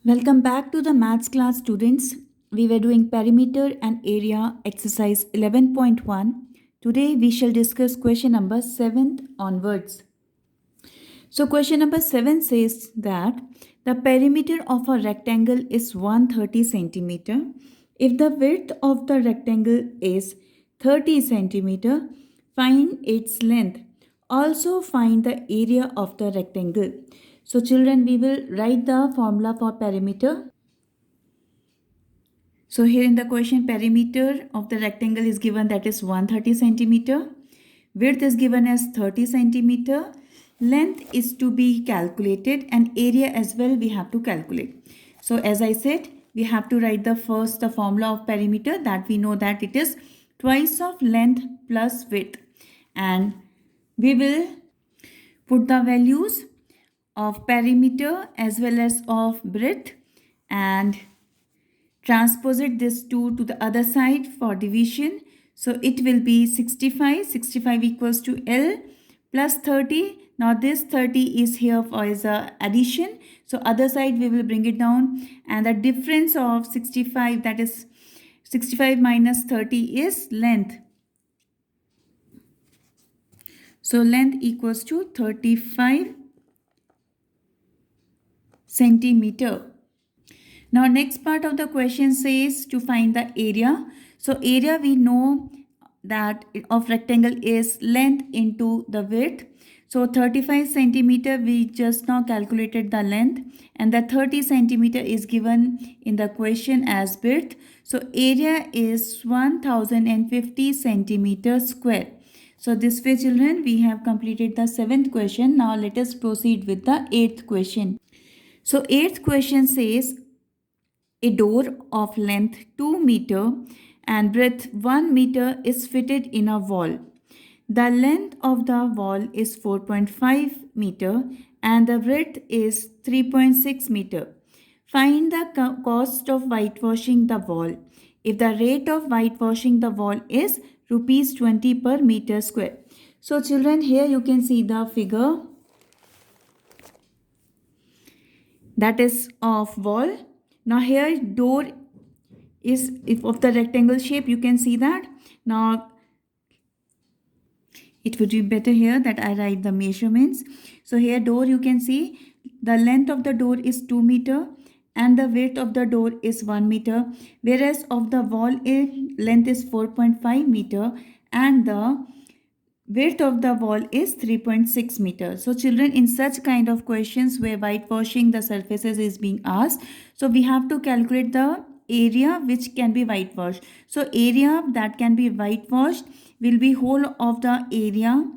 Welcome back to the maths class, students. We were doing perimeter and area exercise 11.1. Today we shall discuss question number 7 onwards. So question number 7 says that the perimeter of a rectangle is 130 centimeter. If the width of the rectangle is 30 centimeter, find its length. Also find the area of the rectangle. So children, we will write the formula for perimeter. So here in the question, perimeter of the rectangle is given, that is 130 centimeter. Width is given as 30 centimeter. Length is to be calculated and area as well we have to calculate. So as I said, we have to write the formula of perimeter, that we know that it is twice of length plus width. And we will put the values of perimeter as well as of breadth and transpose it this 2 to the other side for division. So it will be 65. 65 equals to L plus 30. Now this 30 is here for as a addition. So other side we will bring it down. And the difference of 65, that is 65 minus 30 is length. So length equals to 35 centimeter. Now next part of the question says to find the area. So area we know that of rectangle is length into the width. So 35 centimeter we just now calculated the length, and the 30 centimeter is given in the question as width. So area is 1050 centimeter square. So this way children, we have completed the 7th question. Now let us proceed with the 8th question. So 8th question says a door of length 2 meter and breadth 1 meter is fitted in a wall. The length of the wall is 4.5 meter and the breadth is 3.6 meter. Find the cost of whitewashing the wall. If the rate of whitewashing the wall is rupees 20 per meter square. So children, here you can see the figure that is of wall. Now here door is of the rectangle shape, you can see that. Now it would be better here that I write the measurements. So here door, you can see the length of the door is 2 meter and the width of the door is 1 meter, whereas of the wall length is 4.5 meter and the width of the wall is 3.6 meters. So children, in such kind of questions where whitewashing the surfaces is being asked, so we have to calculate the area which can be whitewashed. So area that can be whitewashed will be whole of the area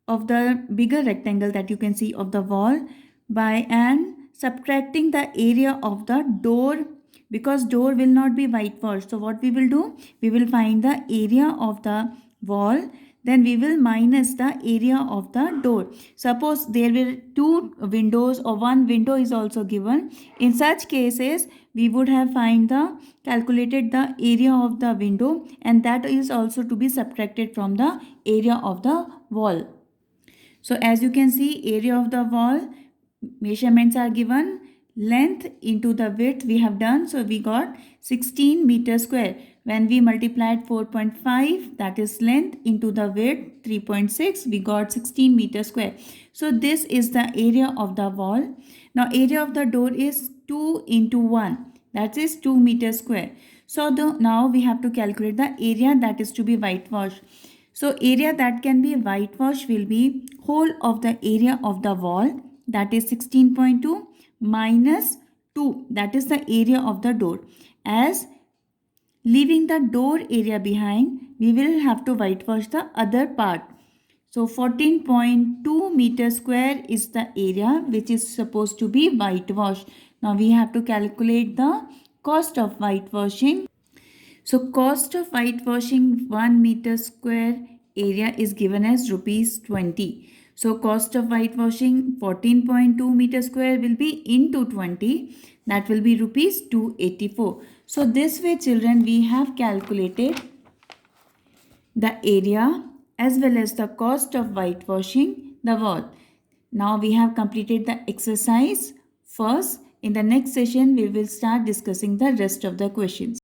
of the bigger rectangle that you can see of the wall by and subtracting the area of the door, because door will not be whitewashed. So what we will do, we will find the area of the wall, then we will minus the area of the door. Suppose there were 2 windows or 1 window is also given. In such cases, we would have calculated the area of the window, and that is also to be subtracted from the area of the wall. So as you can see, area of the wall measurements are given. Length into the width we have done. So we got 16 meter square. When we multiplied 4.5, that is length, into the width 3.6, we got 16 meter square. So this is the area of the wall. Now area of the door is 2 into 1. That is 2 meter square. So now we have to calculate the area that is to be whitewashed. So area that can be whitewashed will be whole of the area of the wall, that is 16.2 minus 2, that is the area of the door. As leaving the door area behind, we will have to whitewash the other part. So 14.2 meter square is the area which is supposed to be whitewashed. Now we have to calculate the cost of whitewashing. So cost of whitewashing 1 meter square area is given as rupees 20. So cost of whitewashing 14.2 meter square will be into 20. That will be rupees 284. So this way children, we have calculated the area as well as the cost of whitewashing the wall. Now we have completed the exercise first In the next session, we will start discussing the rest of the questions.